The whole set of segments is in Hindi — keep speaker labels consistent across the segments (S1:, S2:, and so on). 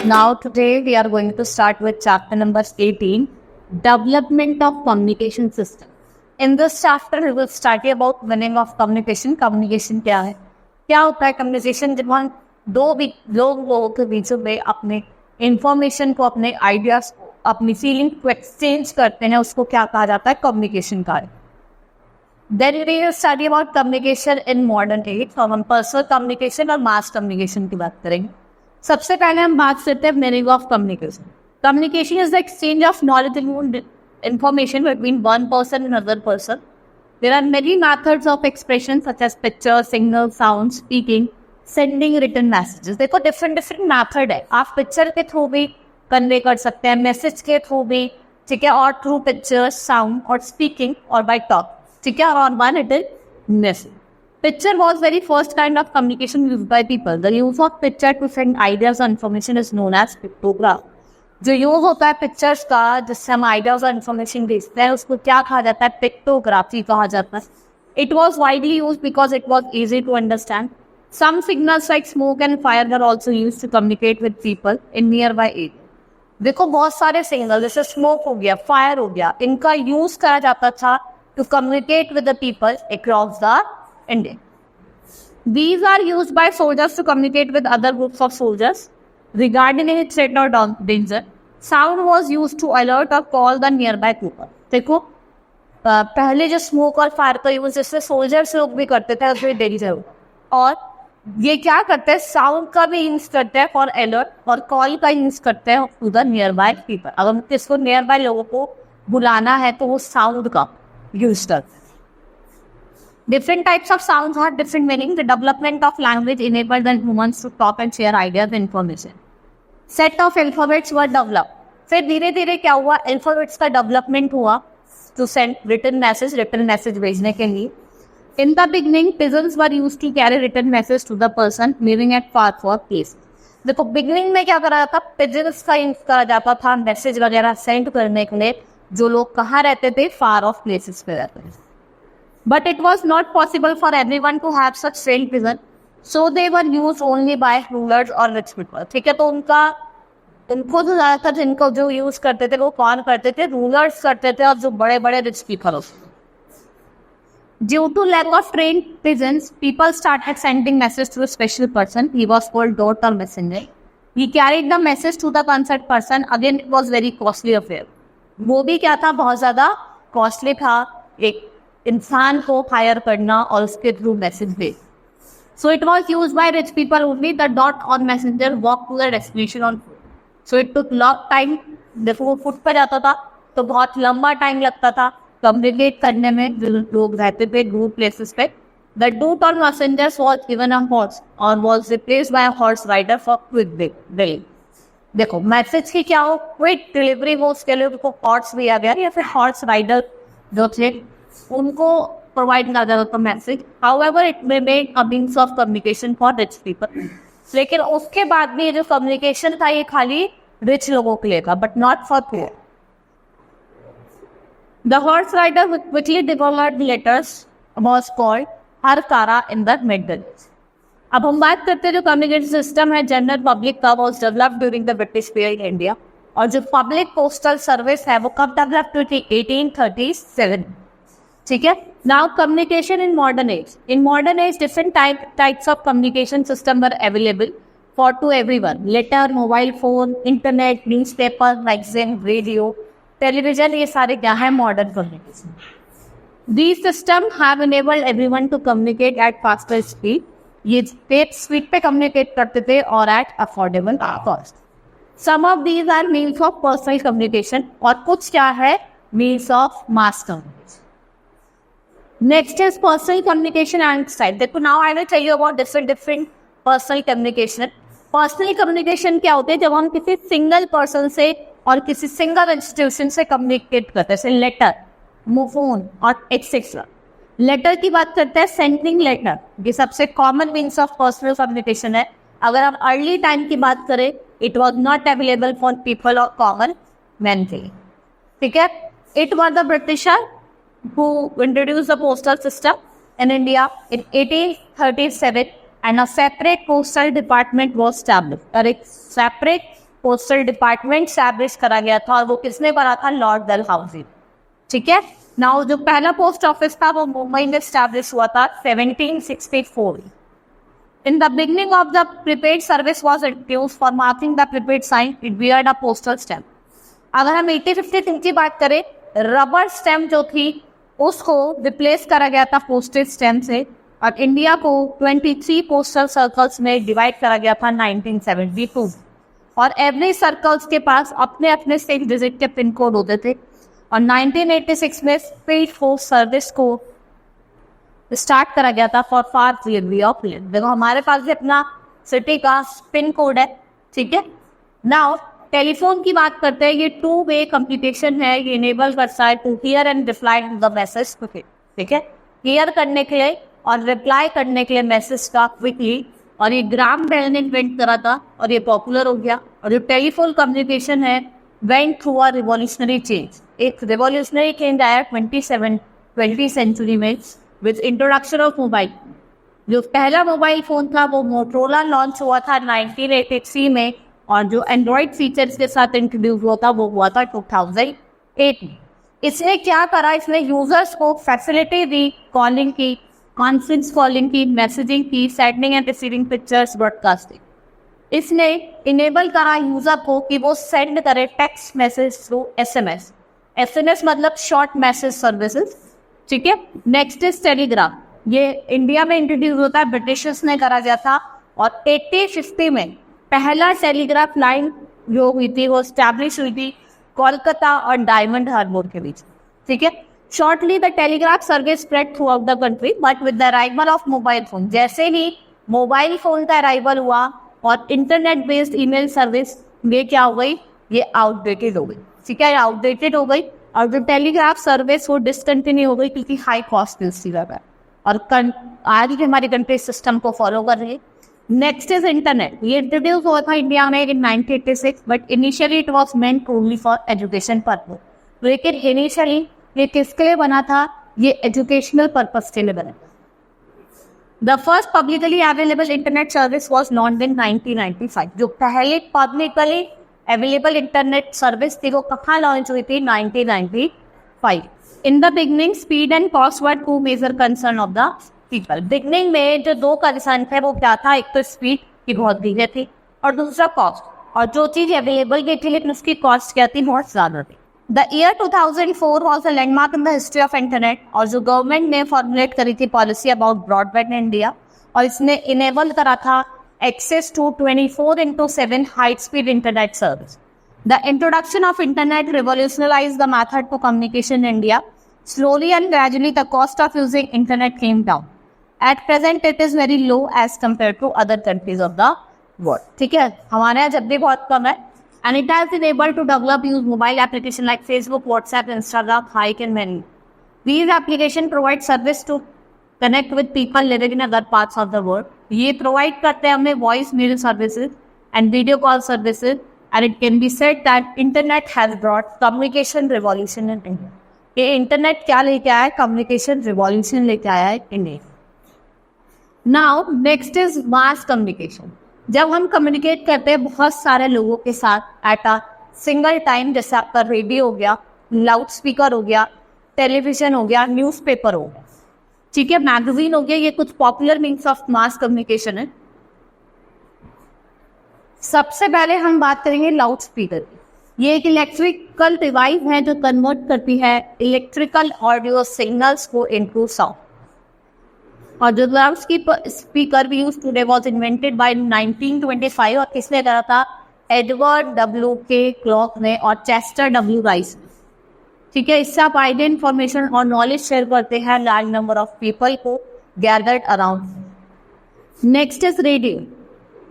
S1: Now today we are going to start with chapter number 18, Development of Communication System. In this chapter we will study about meaning of communication. Communication क्या है, क्या होता है communication? जब हम लोगों के बीच में अपने इंफॉर्मेशन को, अपने आइडियाज को, अपनी फीलिंग को एक्सचेंज करते हैं, उसको क्या कहा जाता है? कम्युनिकेशन का है. Then we will study about communication in modern age. तो हम पर्सनल कम्युनिकेशन और मास कम्युनिकेशन की बात करेंगे. सबसे पहले हम बात करते हैं meaning of communication. Communication is the exchange of knowledge and information between one person and another person. There are many methods of expression such as picture, signal, sound, speaking, sending written messages. देखो different method है. आप पिक्चर के थ्रू भी कन्वे कर सकते हैं, मैसेज के थ्रू भी, ठीक है, और थ्रू पिक्चर, साउंड और स्पीकिंग और बाय टॉक, ठीक है, और one written message. Picture was very first kind of communication used by people. The use of picture to send ideas or information is known as pictograph. जो यूज होता है पिक्चर्स का जिससे हम आइडियाज और इन्फॉर्मेशन भेजते हैं, उसको क्या कहा जाता है? पिक्टोग्राफी कहा जाता है. It was widely use because it was easy to understand. Some signals like smoke and fire are also use to communicate with people in nearby area. देखो बहुत सारे सिग्नल जैसे स्मोक हो गया, फायर हो गया, इनका यूज करा जाता था to communicate with the people across the India. These are used by soldiers to communicate with other groups of soldiers regarding any threat or danger. Sound was used to alert or call the nearby people. देखो पहले जो स्मोक और फायर का यूज जैसे सोल्जर्स लोग भी करते थे उसमें डेंजर, और ये क्या करते हैं? साउंड का भी यूज करते हैं फॉर अलर्ट और कॉल का यूज करते हैं to the nearby people. अगर किसको नियर बाय लोगों को बुलाना है तो वो साउंड का यूज करते हैं. Different types of sounds have different meaning. The development of language enabled the humans to talk and share ideas and information. Set of alphabets were developed. फिर धीरे धीरे क्या हुआ? अल्फाबेट्स का डेवलपमेंट हुआ टू सेंड रिटन मैसेज भेजने के लिए. In the beginning, pigeons were used to carry written message to the person living at far places. देखो बिगनिंग में क्या करा जाता? पिजन्स का यूज करा जाता था मैसेज वगैरह सेंड करने के लिए, जो लोग कहाँ रहते थे? फार ऑफ प्लेसेस पे रहते थे. But it was not possible for everyone to have such trained pigeon, so they were used only by rulers or rich people. ठीक है, तो उनको जो ज़्यादातर जिनको जो यूज़ करते थे वो कौन करते थे? रूलर्स करते थे, और जो बड़े बड़े रिच पीपल होते. Due to lack of trained pigeons, people started sending message to a special person. He was called dot or messenger. He carried the message to the concerned person. Again, it was very costly affair. वो भी क्या था? बहुत ज़्यादा कॉस्टली था, एक इंसान को हायर करना और उसके थ्रू मैसेज भेज. So it was use by rich people only. The dot or messenger walk to the destination on foot. So it took long time. देखो वो फुट पर जाता था तो बहुत लंबा टाइम लगता था कम्युनिकेट करने में जो लोग रहते थे दूर प्लेसेस पे. The dot or messenger was given a horse or was replaced by a horse rider for quick delivery. देखो मैसेज की क्या हो? क्विक डिलीवरी वो उसके लिए उनको हॉर्स दिया गया या फिर हॉर्स राइडर जो थे उनको प्रोवाइड किया जाता था message. However it remained a means of communication for rich people. लेकिन उसके बाद भी ये जो कम्युनिकेशन था ये खाली रिच लोगों के लिए था, but not for poor. The horse rider with quickly developed letters was called हरकारा इन द मिडल. अब हम बात करते हैं जो कम्युनिकेशन सिस्टम है जनरल पब्लिक का, was developed during the British period in India. और जो पब्लिक पोस्टल सर्विस है वो कब डेवलप हुई थी? 1837. ठीक है. Now communication in modern age. In modern age different types of communication system are available for to everyone. Letter, mobile phone, internet, newspaper, magazine, radio, television, ये सारे क्या है? Modern communication. These system have enabled everyone to communicate at faster speed. ये तेज स्पीड पे कम्युनिकेट करते थे और at affordable cost. Some of these are means of personal communication और कुछ क्या है? Means of mass communication. Next is personal communication and style. देखो now I will tell you about different personal communication. Personal communication क्या होते हैं? जब हम किसी सिंगल पर्सन से और किसी सिंगल इंस्टीट्यूशन से कम्युनिकेट करते हैं, जैसे लेटर, फोन और एक्सेट्रा. लेटर की बात करते हैं, सेंडिंग लेटर, ये सबसे common means of personal communication है. अगर हम अर्ली टाइम की बात करें, it was not available for people और कॉमन मैन थे. ठीक है. It was the britisher who introduced the postal system in India in 1837 and a separate postal department was established. और एक separate पोस्टल डिपार्टमेंट स्टैब्लिश करा गया था और वो किसने करा था? लॉर्ड डलहौजी। ठीक है। नाउ जो पहला पोस्ट ऑफिस था वो मुंबई में स्टैब्लिश हुआ था 1764। In the beginning of the prepaid service was introduced for marking the prepaid sign, it beared a postal stamp. अगर हम 1853 की बात करें, रबर स्टैम्प जो थी उसको रिप्लेस करा गया था पोस्टेज स्टैम्प से और इंडिया को 23 पोस्टल सर्कल्स में डिवाइड करा गया था 1972 और एवरी सर्कल्स के पास अपने अपने 6 डिजिट के पिन कोड होते थे और 1986 में स्पीड पोस्ट सर्विस को स्टार्ट करा गया था फॉर फार फ्री ऑफ लेन। देखो हमारे पास भी अपना सिटी का पिन कोड है। ठीक है। नाउ टेलीफोन की बात करते हैं, ये 2 वे कम्युनिकेशन है, ये इनेबल करता है to hear and reply the message quickly. ठीक है। हियर करने के लिए और रिप्लाई करने के लिए मैसेज का क्विकली, और ये ग्राम बेल ने इन्वेंट करा था और ये पॉपुलर हो गया। और जो टेलीफोन कम्युनिकेशन है went through a revolutionary change, एक रिवॉल्यूशनरी चेंज आया 20वीं सेंचुरी में विद इंट्रोडक्शन ऑफ मोबाइल। जो पहला मोबाइल फोन था वो मोटरोला लॉन्च हुआ था 1983 में और जो एंड्रॉइड फीचर्स के साथ इंट्रोड्यूस हुआ था वो हुआ था 2008 में। इसने क्या करा, इसने यूजर्स को फैसिलिटी दी कॉलिंग की, कॉन्फ्रेंस कॉलिंग की, मैसेजिंग की, sending end receiving pictures, broadcasting. इसने इनेबल करा यूजर को कि वो सेंड करे text message through SMS। SMS मतलब शॉर्ट मैसेज सर्विसेज। ठीक है। नेक्स्ट इज टेलीग्राफ, ये इंडिया में इंट्रोड्यूस होता है, ब्रिटिशर्स ने करा गया था और 1850 में पहला टेलीग्राफ लाइन जो हुई थी वो स्टैब्लिश हुई थी कोलकाता और डायमंड हार्बर के बीच। ठीक है। Shortly the telegraph service spread through out the country but with the arrival of mobile phone, जैसे ही मोबाइल फोन का अराइवल हुआ और इंटरनेट बेस्ड ईमेल सर्विस, ये क्या हो गई, ये आउटडेटेड हो गई। ठीक है, आउटडेटेड हो गई और जो टेलीग्राफ सर्विस वो डिसकंटिन्यू हो गई क्योंकि हाई कॉस्ट थी ज़्यादा और आज भी हमारी कंट्री सिस्टम को फॉलो कर रही है। नेक्स्ट इज इंटरनेट, ये इंट्रोड्यूस हुआ था इंडिया में इन 1986 but initially it was meant only for education purpose. लेकिन इनिशियली ये किसके लिए बना था, ये एजुकेशनल पर्पज के लिए बना था। The first publicly available internet service was launch in 1995। जो पहले पब्लिकली अवेलेबल इंटरनेट सर्विस थी वो कहाँ लॉन्च हुई थी, 1995। In the beginning speed and cost were 2 major concern of the people. Beginning में जो 2 कंसर्न थे वो क्या था, एक तो स्पीड की बहुत धीरे थी और दूसरा कॉस्ट, और जो चीज़ अवेलेबल की थी लेकिन उसकी कॉस्ट क्या थी, बहुत ज़्यादा थी। The year 2004 was a landmark in the history of internet, और जो गवर्नमेंट ने फॉर्मुलेट करी थी policy about broadband in India और इसने इनेबल करा था access to 24/7 high-speed internet service. The introduction of internet revolutionized the method to communication in India. Slowly and gradually, the cost of using internet came down. At present, it is very low as compared to other countries of the world. ठीक है, हमारे यहाँ जब भी बहुत कम है. And it has been able to develop use mobile application like Facebook, WhatsApp, Instagram, Hike and many. These applications provide service to connect with people living in other parts of the world. ये प्रोवाइड करते हैं हमें voice mail services and video call services and it can be said that internet has brought communication revolution in India. ये इंटरनेट क्या लेके आया है, कम्युनिकेशन रिवॉल्यूशन लेके आया है India. Now next is mass communication. जब हम कम्युनिकेट करते हैं बहुत सारे लोगों के साथ एट अ सिंगल टाइम, जैसे आपका रेडियो हो गया, लाउड स्पीकर हो गया, टेलीविजन हो गया, न्यूज़पेपर हो गया, ठीक है, मैगजीन हो गया, ये कुछ popular means of mass communication है। सबसे पहले हम बात करेंगे लाउड स्पीकर की। ये एक इलेक्ट्रिकल डिवाइस है जो कन्वर्ट करती है इलेक्ट्रिकल ऑडियो सिग्नल्स को इनटू साउंड। और जो loudspeaker we use today was invented by 1925 और किसने करा था, एडवर्ड W.K. क्लॉक ने और चेस्टर W. राइस ने। ठीक है, इससे आप आइडिया, इन्फॉर्मेशन और नॉलेज शेयर करते हैं लार्ज नंबर ऑफ पीपल को gathered around. Next is radio.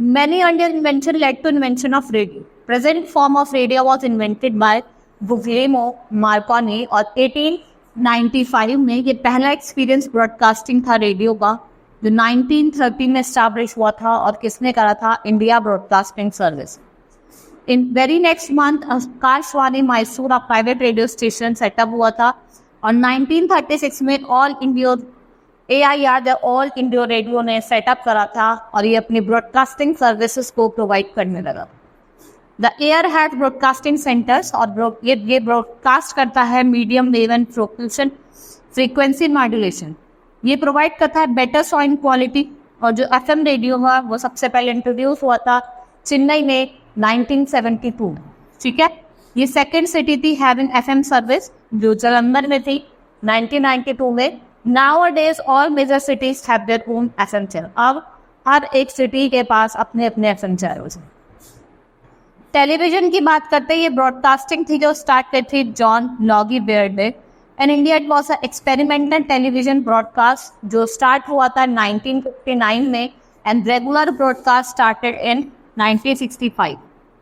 S1: Many earlier invention led to invention of radio. Present form of radio was invented by Guglielmo Marconi और 1895 में ये पहला एक्सपीरियंस ब्रॉडकास्टिंग था रेडियो का, जो 1930 में स्टैब्लिश हुआ था और किसने करा था, India broadcasting service. In very next month, Akashvani Mysore a private radio station setup हुआ था और 1936 में all India AIR all India radio ने सेटअप करा था और ये अपनी ब्रॉडकास्टिंग सर्विसेज को प्रोवाइड करने लगा। The air had broadcasting centres, और ये ब्रॉडकास्ट करता है medium wave and propulsion frequency modulation. ये प्रोवाइड करता है बेटर साउंड क्वालिटी। और जो एफएम रेडियो हुआ वो सबसे पहले इंट्रोड्यूस हुआ था चेन्नई में 1972, ठीक है। ये सेकेंड सिटी थी हैविंग एफएम सर्विस, जो जालंधर में थी 1992 में। Nowadays all major cities have their own FM channel. अब हर एक सिटी के पास अपने अपने FM चैनल्स हैं। टेलीविजन की बात करते हैं, ये ब्रॉडकास्टिंग थी जो स्टार्ट की थी जॉन लॉगी बेयर्ड ने। In India it was a experimental television broadcast जो स्टार्ट हुआ था 1959 में, and regular broadcast started in 1965।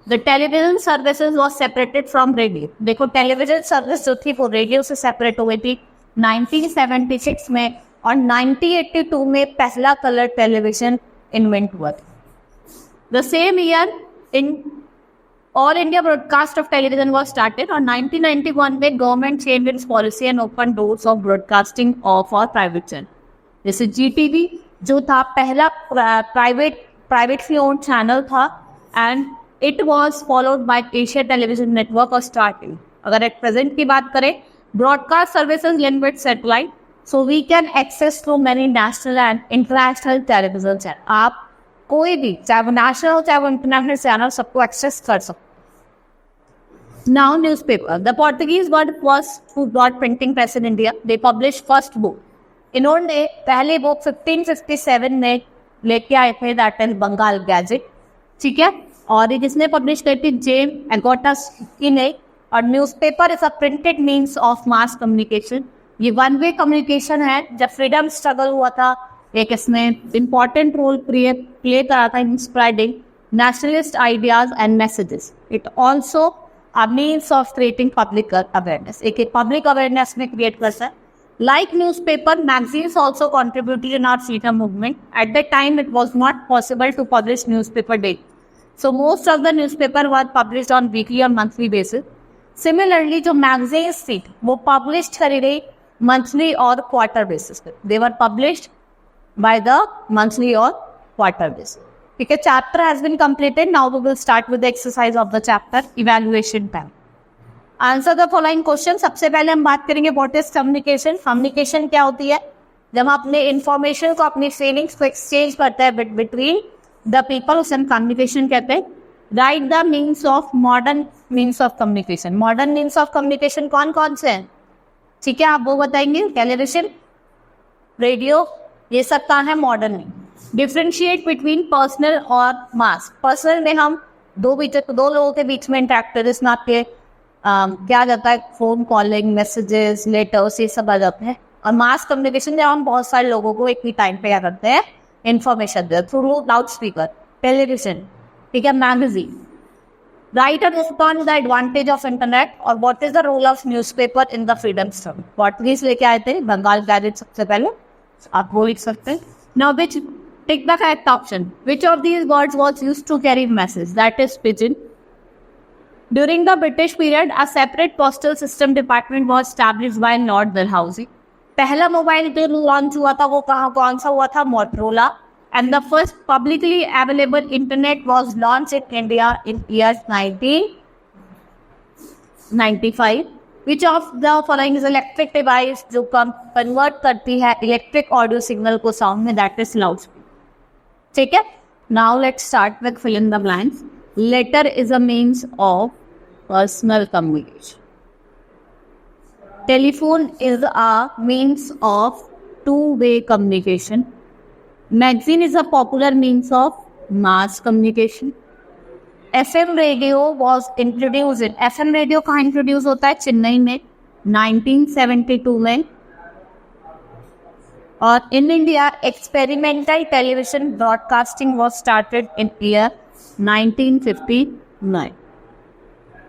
S1: The television services was separated from radio. देखो टेलीविजन सर्विस जो थी वो रेडियो से सेपरेट हो गई थी 1976 में, और 1982 में पहला कलर टेलीविजन इन्वेंट हुआ था। The same year in all India broadcast of television was started, और 1991 में government change it's policy and open doors of broadcasting of और प्राइवेट चैनल। जैसे जीटीवी जो था पहला प्राइवेटली ओन्ड चैनल था, and it was followed by Asia television network और स्टार्टिंग। अगर एट प्रेजेंट की बात करें, broadcast services link with satellite, so we can access through many national and international television channel. आप कोई भी चाहे वो नेशनल हो चाहे वो इंटरनेशनल चैनल सबको एक्सेस कर सकते। Now newspaper. The Portuguese word was who brought printing press in India. They published first book. इन्होंने पहले बुक 1557 में लेके आए थे, दैट इज बंगाल गैजेट, ठीक है। और ये जिसने पब्लिश करी थी जेम्स एगोटस ने। और newspaper is a printed means of mass communication. ये वन वे कम्युनिकेशन है। जब फ्रीडम स्ट्रगल हुआ था एक इसमें इम्पॉर्टेंट रोल प्ले करा था in spreading nationalist ideas and messages. It also a means of creating public awareness, एक पब्लिक अवेयरनेस में क्रिएट करता है। Like newspaper, magazines also contributed in our freedom movement. At the time it was not possible to publish newspaper daily, so most of the newspaper was published on weekly और मंथली बेसिस। सिमिलरली जो मैगजीन्स थी वो पब्लिश करी गई मंथली और क्वार्टर बेसिस पे। They were published by the monthly और क्वार्टर बेसिस, ठीक है। Chapter has been completed. Now we will start with the exercise of the chapter evaluation time. Answer the following question. सबसे पहले हम बात करेंगे व्हाट इज कम्युनिकेशन। कम्युनिकेशन क्या होती है? जब हम अपने इंफॉर्मेशन को, अपनी फीलिंग्स को एक्सचेंज करते हैं बिटवीन द पीपल, उसे हम कम्युनिकेशन कहते हैं। Right the means of modern means of communication. Modern means of communication कौन कौन से हैं, ठीक है, आप वो बताएंगे। टेलीविजन, रेडियो, ये सब कहाँ है मॉडर्न में। डिफ्रेंशिएट बिटवीन पर्सनल और मास। पर्सनल में हम दो लोगों के बीच में इंटरेक्ट करते, इसमें आपके क्या जाता है, फोन कॉलिंग, मैसेजेस, लेटर्स, ये सब आ जाते हैं। और मास कम्युनिकेशन जब हम बहुत सारे लोगों को एक ही टाइम पे क्या करते हैं, इन्फॉर्मेशन देते थ्रू लाउड स्पीकर। टेलीविजन, ठीक है, magazine. Write and respond the advantage of internet और what is the role of newspaper in the freedom struggle. Portuguese लेके आए थे बंगाल गैजेट सबसे पहले, आप वो लिख सकते हैं। Now which tick the correct option. Which of these words was used to carry message, that is pigeon. During the British period a separate postal system department was established by Lord Dalhousie. पहला मोबाइल जो लॉन्च हुआ था वो कौन सा हुआ था, Motorola. And the first publicly available internet was launched in India in year 1995. Which of the following is electric device जो convert करती है electric audio signal को sound में, that is loudspeaker, ठीक है। Now let's start with fill in the blanks. Letter is a means of personal communication. Telephone is a means of two-way communication. Magazine is a popular means of mass communication. FM radio was introduced in, FM radio कहाँ इंट्रोड्यूस होता है, चेन्नई में 1972 में। और in India experimental television broadcasting was started in year 1959.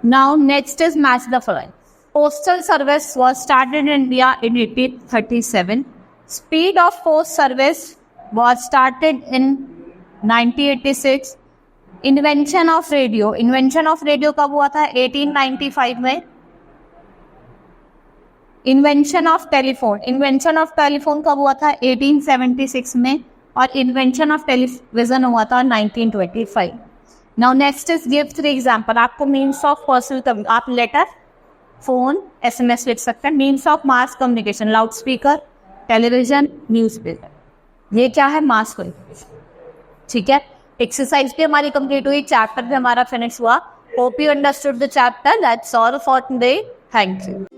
S1: Now next is match the following. Postal service was started in India in 1837. Speed of post service was started in 1986. Invention of radio कब हुआ था, 1895 में। Invention of telephone कब हुआ था, 1876 में। और invention of television हुआ था 1925. Now next is give 3 example. आपको मीन्स ऑफ पर्सनल, आप लेटर, फोन, SMS लिख सकते हैं. Means of mass communication, loud speaker, television, newspaper. ये क्या है? Mass communication. ठीक है, एक्सरसाइज भी हमारी कंप्लीट हुई, चैप्टर भी हमारा फिनिश हुआ. Hope you understood the chapter. That's all for today. Thank you.